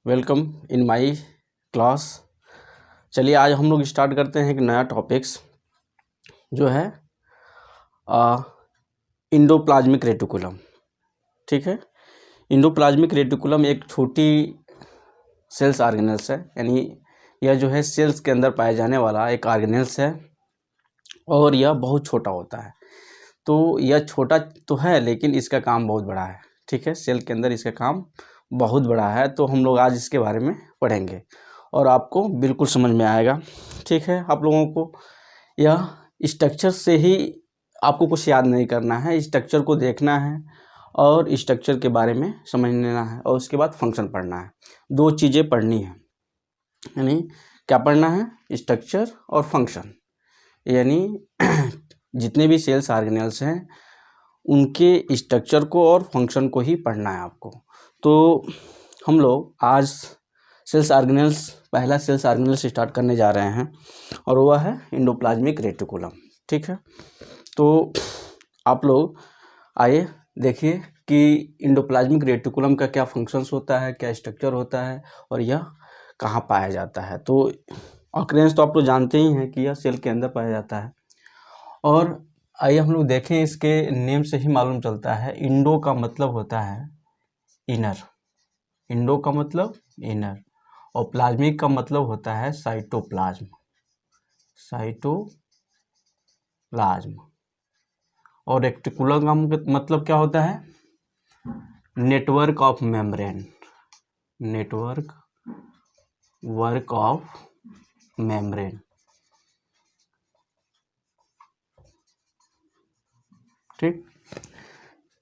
Welcome in my class. चलिए आज हम लोग स्टार्ट करते हैं एक नया टॉपिक्स जो है इंडोप्लाज्मिक रेटिकुलम। ठीक है, इंडोप्लाज्मिक रेटिकुलम एक छोटी सेल्स ऑर्गेनेल्स है, यानी यह जो है सेल्स के अंदर पाए जाने वाला एक ऑर्गेनेल्स है और यह बहुत छोटा होता है। तो यह छोटा तो है लेकिन इसका काम बहुत बड़ा है। ठीक है, सेल के अंदर इसका काम बहुत बड़ा है, तो हम लोग आज इसके बारे में पढ़ेंगे और आपको बिल्कुल समझ में आएगा। ठीक है, आप लोगों को यह स्ट्रक्चर से ही आपको कुछ याद नहीं करना है, स्ट्रक्चर को देखना है और स्ट्रक्चर के बारे में समझ लेना है और उसके बाद फंक्शन पढ़ना है। दो चीज़ें पढ़नी है, यानी क्या पढ़ना है? स्ट्रक्चर और फंक्शन। यानी जितने भी सेल्स ऑर्गेनेल्स हैं उनके स्ट्रक्चर को और फंक्शन को ही पढ़ना है आपको। तो हम लोग आज सेल्स ऑर्गेनेल्स, पहला सेल्स ऑर्गेनेल्स स्टार्ट करने जा रहे हैं और वह है इंडोप्लाज्मिक रेटिकुलम। ठीक है, तो आप लोग आइए देखिए कि इंडोप्लाज्मिक रेटिकुलम का क्या फंक्शंस होता है, क्या स्ट्रक्चर होता है और यह कहाँ पाया जाता है। तो ऑकरेंस तो आप लोग जानते ही हैं कि यह सेल के अंदर पाया जाता है। और आइए हम लोग देखें, इसके नेम से ही मालूम चलता है। इंडो का मतलब होता है इनर, इंडो का मतलब इनर, और प्लाज्मिक का मतलब होता है साइटोप्लाज्म, साइटोप्लाज्म। और रेटिकुलम का मतलब क्या होता है? Network of membrane, network work of membrane. ठीक,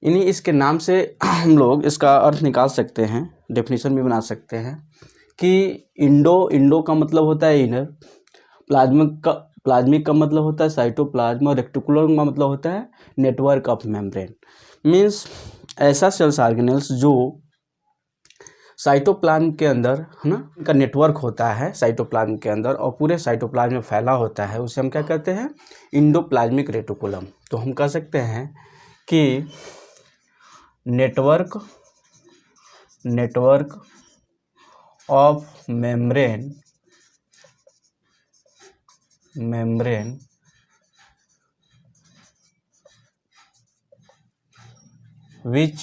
इन्हीं इसके नाम से हम लोग इसका अर्थ निकाल सकते हैं, डेफिनेशन भी बना सकते हैं कि इंडो का मतलब होता है इनर, प्लाज्मिक का मतलब होता है साइटोप्लाज्म और रेटिकुलम का मतलब होता है नेटवर्क ऑफ मेम्ब्रेन। मीन्स ऐसा सेल्स ऑर्गेनेल्स जो साइटोप्लाज्म के अंदर, है ना, का नेटवर्क होता है साइटोप्लाज्म के अंदर और पूरे साइटोप्लाज्म में फैला होता है, उसे हम क्या कहते हैं? Endoplasmic reticulum. तो हम कह सकते हैं कि network of membrane which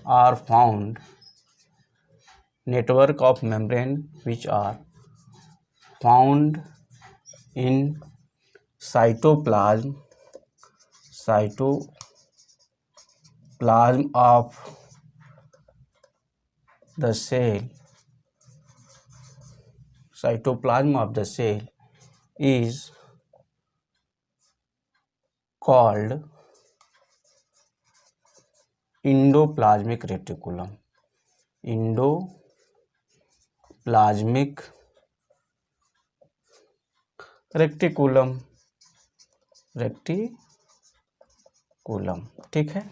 are found, network of membrane which are found in cytoplasm of the cell, cytoplasm of the cell is called endoplasmic reticulum, endoplasmic reticulum. ठीक है,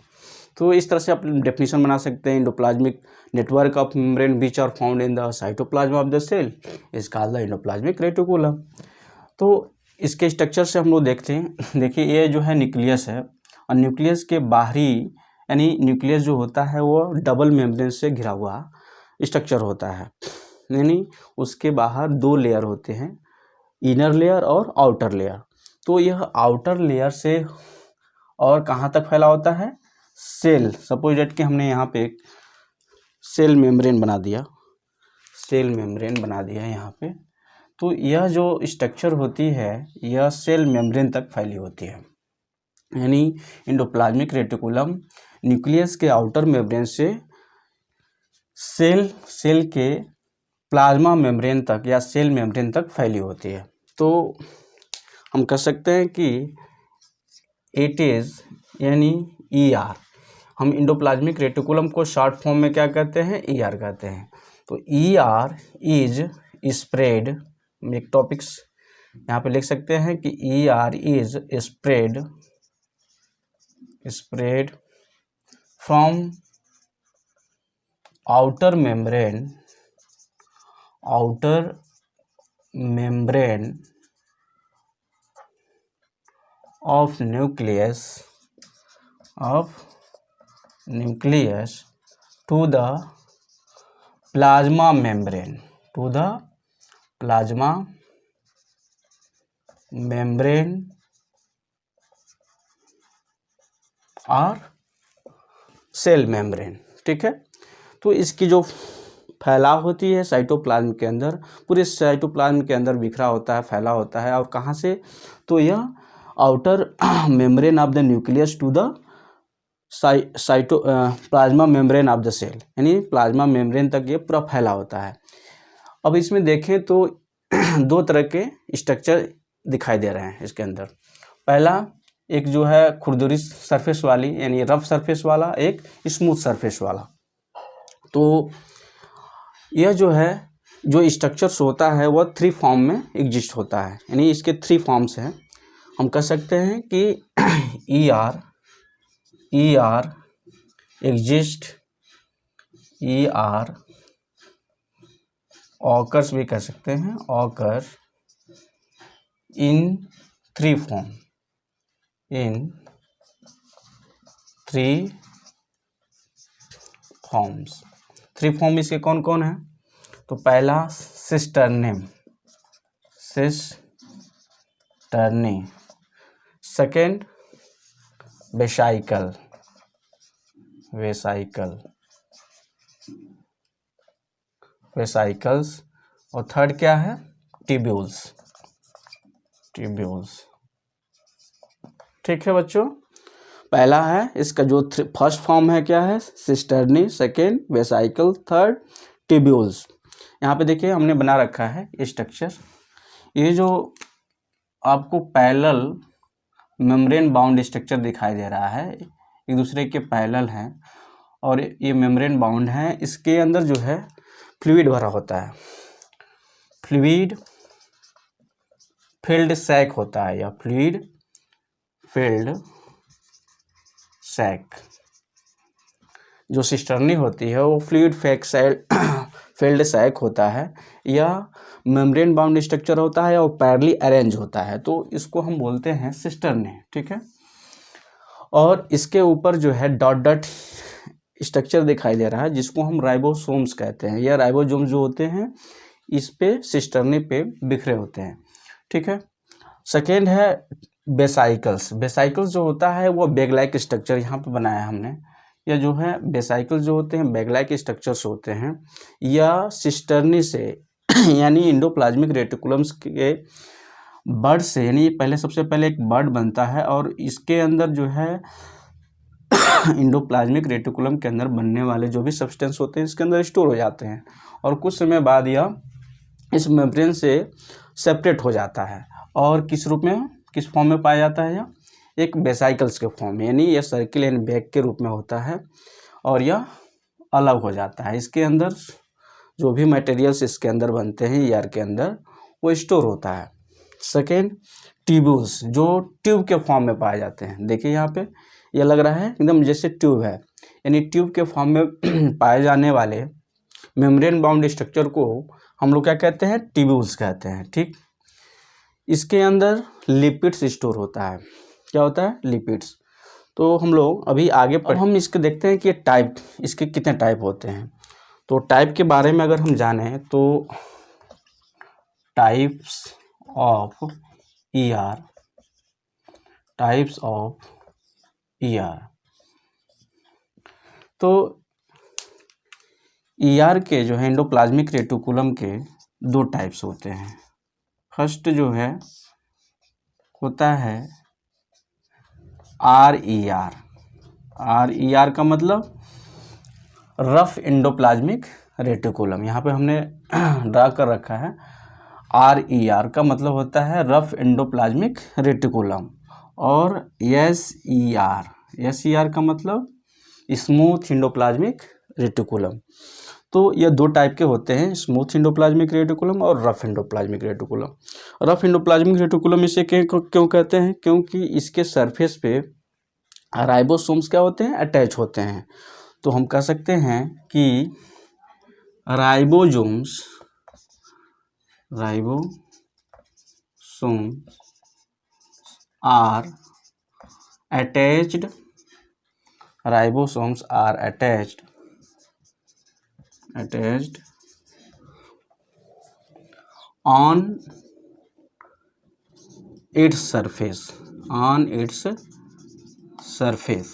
तो इस तरह से आप डेफिनेशन बना सकते हैं। Endoplasmic network of membrane which are found in the cytoplasm of the cell is called the endoplasmic reticulum. तो इसके स्ट्रक्चर से हम लोग देखते हैं, देखिए ये जो है न्यूक्लियस है और न्यूक्लियस के बाहरी, यानी न्यूक्लियस जो होता है वो डबल मेम्ब्रेन से घिरा हुआ स्ट्रक्चर होता है, यानी उसके बाहर दो लेयर होते हैं, इनर लेयर और आउटर लेयर। तो यह आउटर लेयर से और कहाँ तक फैला होता है? सेल। सपोज डेट कि हमने यहाँ पे एक सेल मेम्ब्रेन बना दिया, यहाँ पे, तो यह जो स्ट्रक्चर होती है यह सेल मेम्ब्रेन तक फैली होती है। यानी इंडोप्लाज्मिक रेटिकुलम न्यूक्लियस के आउटर मेम्ब्रेन से सेल के प्लाज्मा मेम्ब्रेन तक या सेल मेम्ब्रेन तक फैली होती है। तो हम कह सकते हैं कि इट इज, यानी ER, हम इंडोप्लाज्मिक रेटिकुलम को शॉर्ट फॉर्म में क्या कहते हैं? ER कहते हैं। तो ER इज स्प्रेड, एक टॉपिक्स यहाँ पे लिख सकते हैं कि ER is spread from outer membrane of nucleus to the plasma membrane, to the plasma membrane और सेल मेम्ब्रेन। ठीक है, तो इसकी जो फैलाव होती है साइटोप्लाज्म के अंदर, पूरे साइटोप्लाज्म के अंदर बिखरा होता है, फैला होता है। और कहाँ से, तो यह outer membrane of the nucleus to the plasma membrane of the cell, यानी प्लाज्मा मेम्ब्रेन तक ये पूरा फैला होता है। अब इसमें देखें तो दो तरह के स्ट्रक्चर दिखाई दे रहे हैं इसके अंदर। पहला एक जो है खुरदुरी सरफेस वाली, यानी रफ सरफेस वाला, एक स्मूथ सरफेस वाला। तो यह जो है, जो स्ट्रक्चर्स होता है वह 3 फॉर्म में एग्जिस्ट होता है, यानी इसके 3 फॉर्म्स हैं। हम कह सकते हैं कि ER एग्जिस्ट, ER ऑकर्स भी कह सकते हैं, occur in 3 form, in 3 forms. 3 form इसके कौन कौन है? तो पहला सिस्टर्निम, सेकेंड वेसाइकल, वेसाइकल्स, और थर्ड क्या है? ट्यूब्यूल्स। ठीक है बच्चों, पहला है इसका जो फर्स्ट फॉर्म है क्या है? Cisternae, second vesicle, third tubules. यहाँ पे देखिए हमने बना रखा है ये स्ट्रक्चर। ये जो आपको पैरेलल मेम्ब्रेन बाउंड स्ट्रक्चर दिखाई दे रहा है, एक दूसरे के पैरेलल हैं और ये मेम्ब्रेन बाउंड है। इसके अंदर जो है फ्लूइड भरा होता है, फ्लूइड फिल्ड सैक होता है, या फ्लूइड फिल्ड सैक। जो सिस्टर्नी होती है वो फ्लूइड फिल्ड सैक होता है, या मेम्ब्रेन बाउंड स्ट्रक्चर होता है और पैरेलली अरेंज होता है, तो इसको हम बोलते हैं सिस्टर्नी। ठीक है, और इसके ऊपर जो है डॉट डॉट स्ट्रक्चर दिखाई दे रहा है, जिसको हम राइबोसोम्स कहते हैं, या राइबोसोम्स जो होते हैं इस पे सिस्टर्नी पे बिखरे होते हैं। ठीक है, सेकेंड है वेसाइकल्स। वेसाइकल्स जो होता है वो बैग लाइक स्ट्रक्चर यहाँ पे बनाया हमने। या जो है वेसाइकल्स जो होते हैं बैग लाइक स्ट्रक्चर्स होते हैं, या सिस्टर्नी से यानी इंडोप्लाज्मिक रेटिकुलम्स के बर्ड से, यानी पहले सबसे पहले एक बर्ड बनता है और इसके अंदर जो है इंडोप्लाज्मिक रेटिकुलम के अंदर बनने वाले जो भी सब्सटेंस होते हैं इसके अंदर स्टोर हो जाते हैं, और कुछ समय बाद यह इस मेम्ब्रेन से सेपरेट हो जाता है। और किस रूप में, किस फॉर्म में पाया जाता है? यह एक वेसाइकल्स के फॉर्म में, यानी यह सर्किल एंड बैग के रूप में होता है और यह अलग हो जाता है। इसके अंदर जो भी मटेरियल्स इसके अंदर बनते हैं ER के अंदर वो स्टोर होता है। सेकेंड ट्यूब्यूल्स, जो ट्यूब के फॉर्म में पाए जाते हैं। देखिए यहाँ पे यह लग रहा है एकदम जैसे ट्यूब है, यानी ट्यूब के फॉर्म में पाए जाने वाले मेम्ब्रेन बाउंड स्ट्रक्चर को हम लोग क्या कहते हैं? ट्यूब्यूल्स कहते हैं। ठीक, इसके अंदर लिपिड्स स्टोर होता है। क्या होता है? लिपिड्स। तो हम लोग अभी आगे हम इसके देखते हैं कि टाइप, इसके कितने टाइप होते हैं। तो टाइप के बारे में अगर हम जाने तो types of ER, types of ER। तो ER के जो है एंडोप्लाज्मिक रेटिकुलम के 2 टाइप्स होते हैं। फर्स्ट जो है होता है RER। RER का मतलब रफ एंडोप्लाज्मिक रेटिकुलम, यहाँ पे हमने ड्रा कर रखा है। RER का मतलब होता है रफ एंडोप्लाज्मिक रेटिकुलम। और SER का मतलब स्मूथ एंडोप्लाज्मिक रेटिकुलम। तो ये 2 टाइप के होते हैं, स्मूथ एंडोप्लाज्मिक रेटिकुलम और rough endoplasmic reticulum. Rough endoplasmic reticulum इसे क्यों कहते हैं? क्योंकि इसके सरफेस पे राइबोसोम्स क्या होते हैं? अटैच होते हैं। तो हम कह सकते हैं कि ribosomes are attached, ribosomes are attached attached on its surface,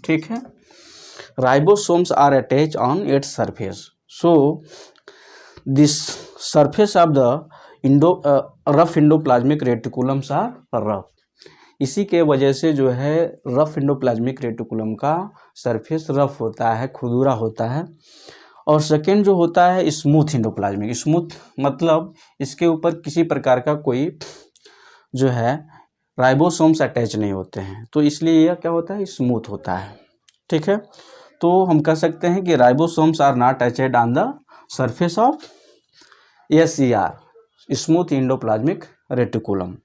ठीक है। Ribosomes are attach on its surface, so this surface of the rough endoplasmic reticulums are rough. इसी के वजह से जो है रफ इंडोप्लाज्मिक रेटिकुलम का सरफेस रफ होता है, खुरदुरा होता है। और सेकेंड जो होता है स्मूथ इंडोप्लाज्मिक, स्मूथ मतलब इसके ऊपर किसी प्रकार का कोई जो है राइबोसोम्स अटैच नहीं होते हैं, तो इसलिए यह क्या होता है, स्मूथ होता है, ठीक है। तो हम कह सकते हैं कि ribosomes are not attached on the surface of SER, smooth endoplasmic reticulum.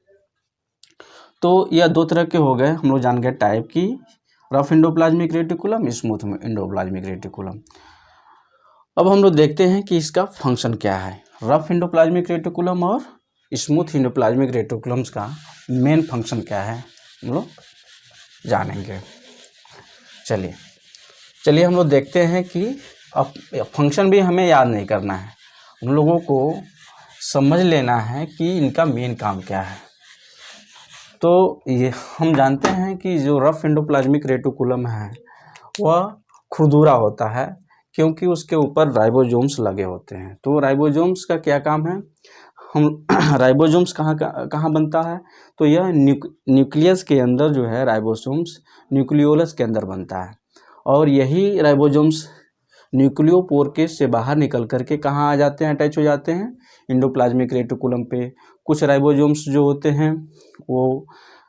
तो यह दो तरह के हो गए, हम लोग जान गए टाइप की, rough endoplasmic reticulum, smooth endoplasmic reticulum. अब हम लोग देखते हैं कि इसका फंक्शन क्या है। रफ इंडोप्लाज्मिक रेटिकुलम और स्मूथ इंडोप्लाज्मिक रेटिकुलम्स का मेन फंक्शन क्या है हम लोग जानेंगे। चलिए हम लोग देखते हैं कि अब फंक्शन भी हमें याद नहीं करना है, हम लोगों को समझ लेना है कि इनका मेन काम क्या है। तो ये हम जानते हैं कि जो रफ इंडोप्लाज्मिक रेटिकुलम है वह खुरदुरा होता है, क्योंकि उसके ऊपर राइबोसोम्स लगे होते हैं। तो राइबोसोम्स का क्या काम है, हम राइबोसोम्स कहाँ बनता है, तो यह न्यूक्लियस के अंदर जो है राइबोसोम्स न्यूक्लियोलस के अंदर बनता है, और यही राइबोसोम्स न्यूक्लियोपोर के से बाहर निकल करके कहाँ आ जाते हैं, अटैच हो जाते हैं इंडोप्लाज्मिक रेटिकुलम पे। कुछ राइबोसोम्स जो होते हैं वो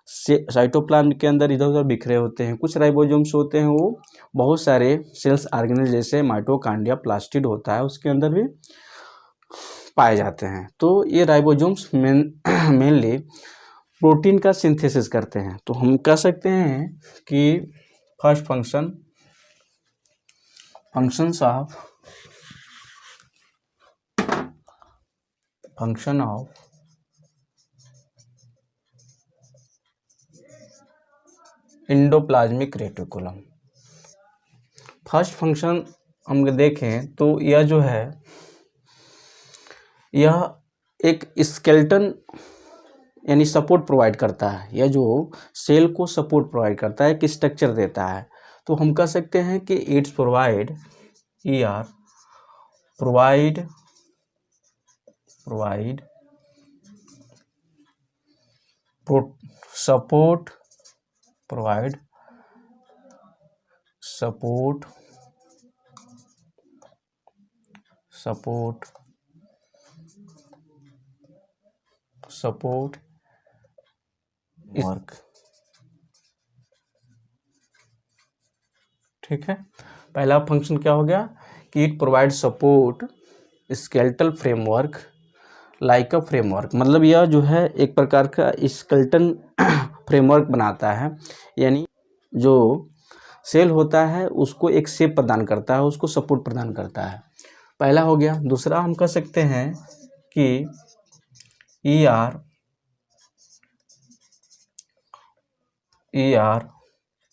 साइटोप्लाज्म के अंदर इधर उधर बिखरे होते हैं, कुछ राइबोसोम्स होते हैं वो बहुत सारे सेल्स ऑर्गेनेल जैसे माइटोकॉन्ड्रिया, प्लास्टिड होता है उसके अंदर भी पाए जाते हैं। तो ये राइबोसोम्स मेनली प्रोटीन का सिंथेसिस करते हैं। तो हम कह सकते हैं कि first function of endoplasmic reticulum. First function हम देखें तो यह जो है यह एक स्केलेटन यानी सपोर्ट प्रोवाइड करता है, यह जो सेल को सपोर्ट प्रोवाइड करता है, एक स्ट्रक्चर देता है। तो हम कह सकते हैं कि इट्स प्रोवाइड सपोर्ट वर्क, ठीक है। पहला फंक्शन क्या हो गया कि it provide support skeletal framework like a framework, मतलब यह जो है एक प्रकार का स्केलेटन फ्रेमवर्क बनाता है, यानी जो सेल होता है उसको एक शेप प्रदान करता है, उसको सपोर्ट प्रदान करता है। पहला हो गया। दूसरा हम कह सकते हैं कि ER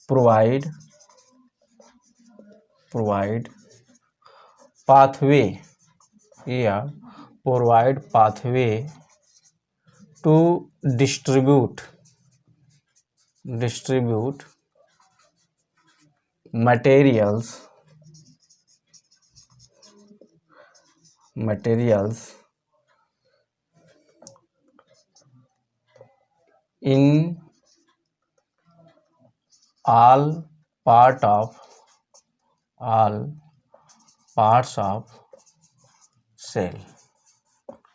provide pathway to distribute materials in all parts of cell,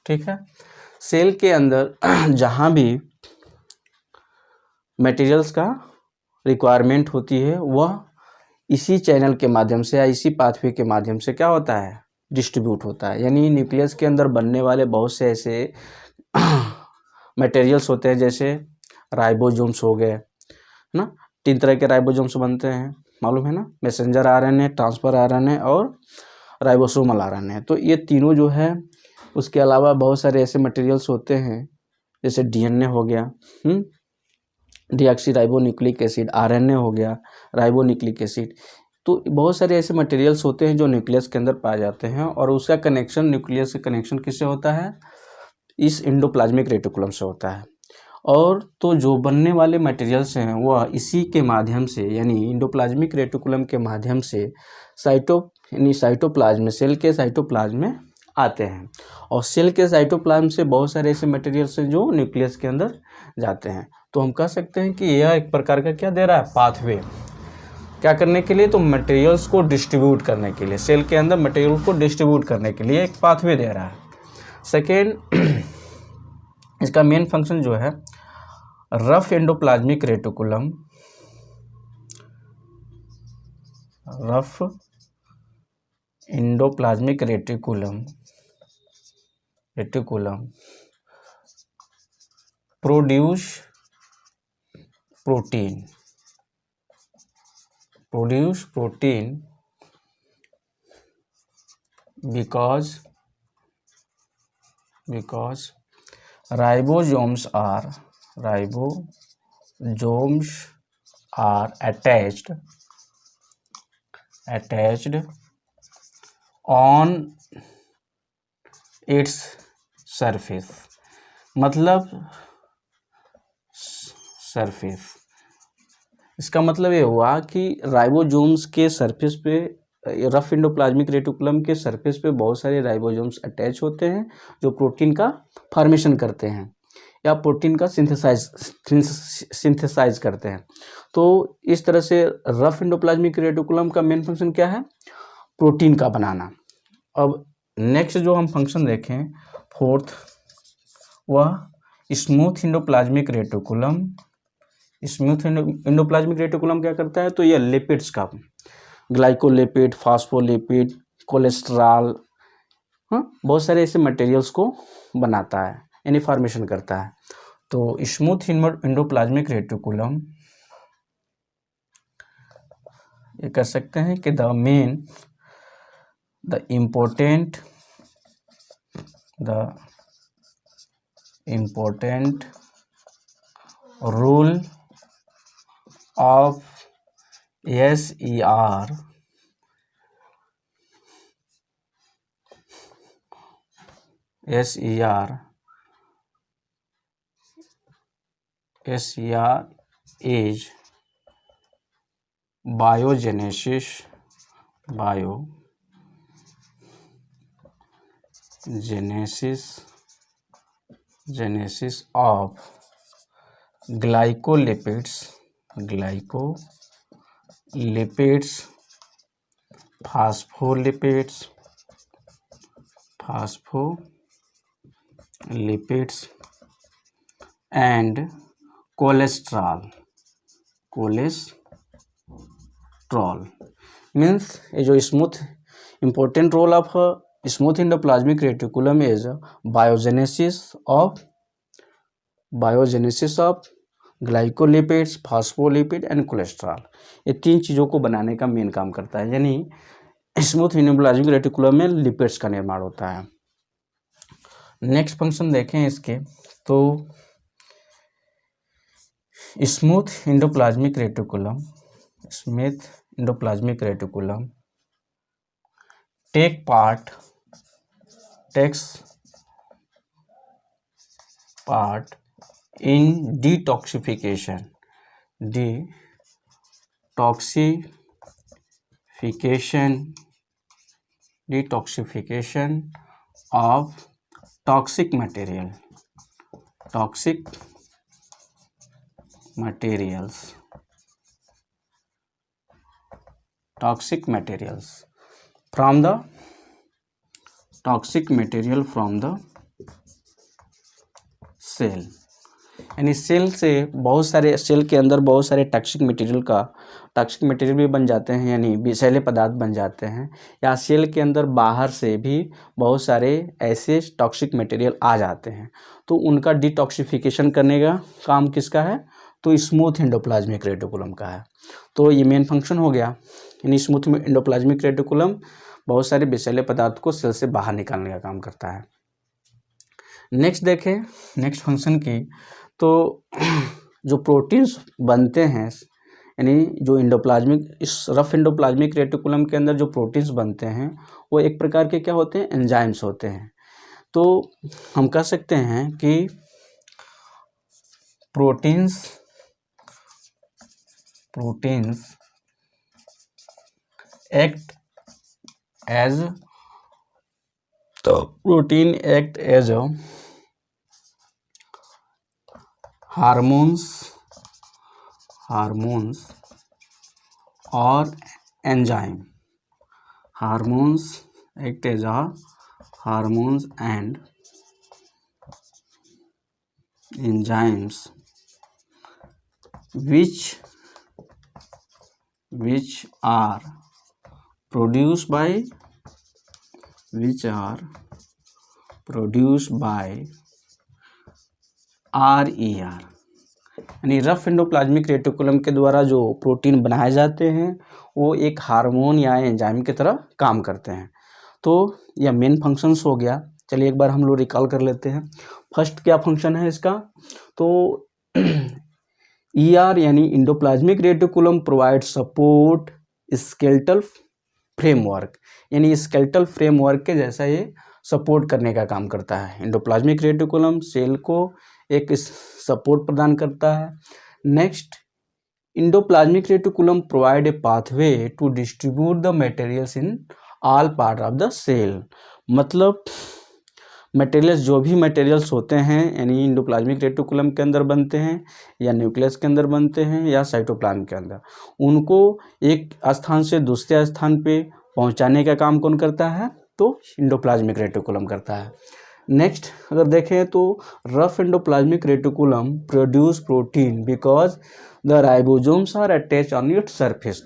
ठीक है। सेल के अंदर जहाँ भी मटेरियल्स का रिक्वायरमेंट होती है वह इसी चैनल के माध्यम से या इसी पाथवे के माध्यम से क्या होता है, डिस्ट्रीब्यूट होता है। यानी न्यूक्लियस के अंदर बनने वाले बहुत से ऐसे मटेरियल्स होते हैं, जैसे राइबोसोम्स हो गए, है ना। 3 तरह के राइबोसोम्स बनते हैं, मालूम है ना, मैसेंजर RNA, ट्रांसफर RNA और राइबोसोमल RNA। तो ये तीनों जो है, उसके अलावा बहुत सारे ऐसे मटेरियल्स होते हैं जैसे DNA हो गया, डीऑक्सी राइबोन्यूक्लिक एसिड, RNA हो गया, राइबोन्यूक्लिक एसिड, तो बहुत सारे ऐसे मटेरियल्स होते हैं जो न्यूक्लियस के अंदर पाए जाते हैं और उसका कनेक्शन, न्यूक्लियस से कनेक्शन किससे होता है, इस एंडोप्लाज्मिक रेटिकुलम से होता है। और तो जो बनने वाले मटेरियल्स हैं वह इसी के माध्यम से, यानी एंडोप्लाज्मिक रेटिकुलम के माध्यम से साइटोप्लाज्म में, सेल के साइटोप्लाज्म में आते हैं। और सेल के साइटोप्लाज्म से बहुत सारे ऐसे मटेरियल्स हैं जो न्यूक्लियस के अंदर जाते हैं। तो हम कह सकते हैं कि यह एक प्रकार का क्या दे रहा है, पाथवे। क्या करने के लिए, तो मटेरियल्स को डिस्ट्रीब्यूट करने के लिए, सेल के अंदर मटेरियल को डिस्ट्रीब्यूट करने के लिए एक पाथवे दे रहा है। सेकेंड, इसका मेन फंक्शन जो है, rough endoplasmic reticulum, rough endoplasmic reticulum produce protein because ribosomes are attached on its surface, मतलब सरफेस। इसका मतलब ये हुआ कि राइबोसोम्स के सरफेस पे, रफ एंडोप्लाज्मिक रेटिकुलम के सरफेस पे बहुत सारे राइबोसोम्स अटैच होते हैं जो प्रोटीन का फॉर्मेशन करते हैं या प्रोटीन का सिंथेसाइज करते हैं। तो इस तरह से रफ एंडोप्लाज्मिक रेटिकुलम का मेन फंक्शन क्या है, प्रोटीन का बनाना। अब नेक्स्ट जो हम फंक्शन देखें, फोर्थ, वह smooth endoplasmic reticulum. Smooth endoplasmic reticulum क्या करता है, तो यह लिपिड्स का, ग्लाइकोलिपिड, फास्फोलिपिड, कोलेस्ट्रॉल, बहुत सारे ऐसे मटेरियल्स को बनाता है, यानी फॉर्मेशन करता है। तो स्मूथ एंडोप्लाज्मिक रेटिकुलम, ये कह सकते हैं कि the important role of SER is biogenesis of glycolipids, phospholipids and cholesterol means ये जो smooth, important role of smooth endoplasmic reticulum is biogenesis of glycolipids, phospholipid and cholesterol. ये तीन चीज़ों को बनाने का मेन काम करता है, यानी स्मूथ एंडोप्लाज्मिक रेटिकुलम में लिपिड्स का निर्माण होता है। नेक्स्ट फंक्शन देखें इसके, तो smooth endoplasmic reticulum takes part in detoxification of toxic materials from the cell, यानी सेल के अंदर बहुत सारे टॉक्सिक मटेरियल भी बन जाते हैं, यानी विषैले पदार्थ बन जाते हैं, या सेल के अंदर बाहर से भी बहुत सारे ऐसे टॉक्सिक मटेरियल आ जाते हैं। तो उनका डिटॉक्सिफिकेशन करने का काम किसका है, तो स्मूथ एंडोप्लाज्मिक रेटिकुलम का है। तो ये मेन फंक्शन हो गया, यानी स्मूथ एंडोप्लाज्मिक रेटिकुलम बहुत सारे विषैले पदार्थ को सेल से बाहर निकालने का काम करता है। नेक्स्ट देखें, नेक्स्ट फंक्शन की, तो जो प्रोटीन्स बनते हैं यानी जो इंडोप्लाज्मिक, इस रफ इंडोप्लाज्मिक रेटिकुलम के अंदर जो प्रोटीन्स बनते हैं वो एक प्रकार के क्या होते हैं, एंजाइम्स होते हैं। तो हम कह सकते हैं कि proteins act as a hormones or enzyme. Hormones act as a hormones and enzymes which are produced by RER, यानी रफ एंडोप्लाज्मिक रेटिकुलम के द्वारा जो प्रोटीन बनाए जाते हैं वो एक हार्मोन या एंजाइम की तरह काम करते हैं। तो यह मेन फंक्शंस हो गया। चलिए एक बार हम लोग रिकॉल कर लेते हैं। फर्स्ट क्या फंक्शन है इसका, तो ER यानी endoplasmic reticulum provide support skeletal framework, यानी स्केलेटल फ्रेमवर्क के जैसा ये सपोर्ट करने का काम करता है। इंडोप्लाज्मिक रेटिकुलम सेल को एक सपोर्ट प्रदान करता है। Next, endoplasmic reticulum provide a pathway to distribute the materials in all part of the cell, मतलब मटेरियल्स, जो भी मटेरियल्स होते हैं यानी इंडोप्लाज्मिक रेटिकुलम के अंदर बनते हैं या न्यूक्लियस के अंदर बनते हैं या साइटोप्लाज्म के अंदर, उनको एक स्थान से दूसरे स्थान पे पहुंचाने का काम कौन करता है, तो इंडोप्लाज्मिक रेटिकुलम करता है। नेक्स्ट अगर देखें तो rough endoplasmic reticulum produce protein because the ribosomes are attach on its surface.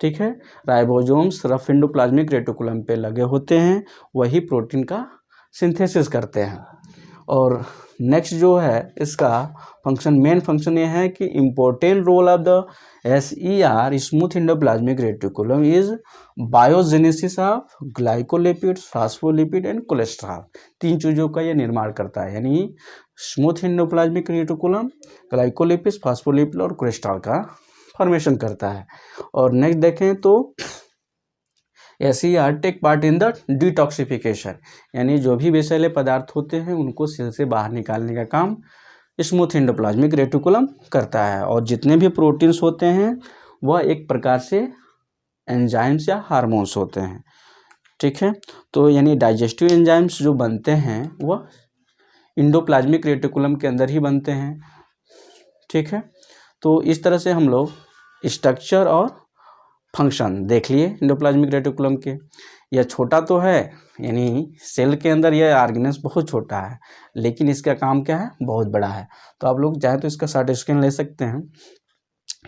ठीक है, राइबोसोम्स रफ इंडोप्लाज्मिक रेटिकुलम पे लगे होते हैं, वही प्रोटीन का सिंथेसिस करते हैं। और नेक्स्ट जो है इसका फंक्शन, मेन फंक्शन ये है कि important role of the SER smooth endoplasmic reticulum is biogenesis of glycolipids, phospholipid and cholesterol. 3 चीज़ों का ये निर्माण करता है, यानी smooth endoplasmic reticulum glycolipids, phospholipid और कोलेस्ट्रॉल का फॉर्मेशन करता है। और नेक्स्ट देखें तो SER take part in the detoxification, यानी जो भी विषैले पदार्थ होते हैं उनको सेल से बाहर निकालने का काम स्मूथ इंडोप्लाज्मिक रेटिकुलम करता है। और जितने भी प्रोटीन्स होते हैं वह एक प्रकार से एंजाइम्स या हार्मोन्स होते हैं। ठीक है, तो यानी डाइजेस्टिव एंजाइम्स जो बनते हैं वह इंडोप्लाज्मिक रेटिकुलम के अंदर ही बनते हैं। ठीक है, तो इस तरह से हम लोग स्ट्रक्चर और फंक्शन देख लिए इंडोप्लाज्मिक रेटिकुलम के। यह छोटा तो है, यानी सेल के अंदर यह ऑर्गेनेल्स बहुत छोटा है, लेकिन इसका काम क्या है, बहुत बड़ा है। तो आप लोग चाहे तो इसका शॉर्ट स्क्रीन ले सकते हैं।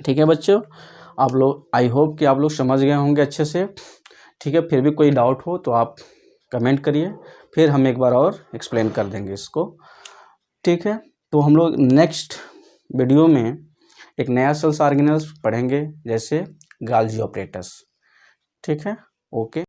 ठीक है बच्चों, आप लोग, आई होप कि आप लोग समझ गए होंगे अच्छे से। ठीक है, फिर भी कोई डाउट हो तो आप कमेंट करिए, फिर हम एक बार और एक्सप्लेन कर देंगे इसको। ठीक है, तो हम लोग नेक्स्ट वीडियो में एक नया सेल्स ऑर्गेनेल्स पढ़ेंगे, जैसे गाल्गी ऑपरेटस। ठीक है, ओके।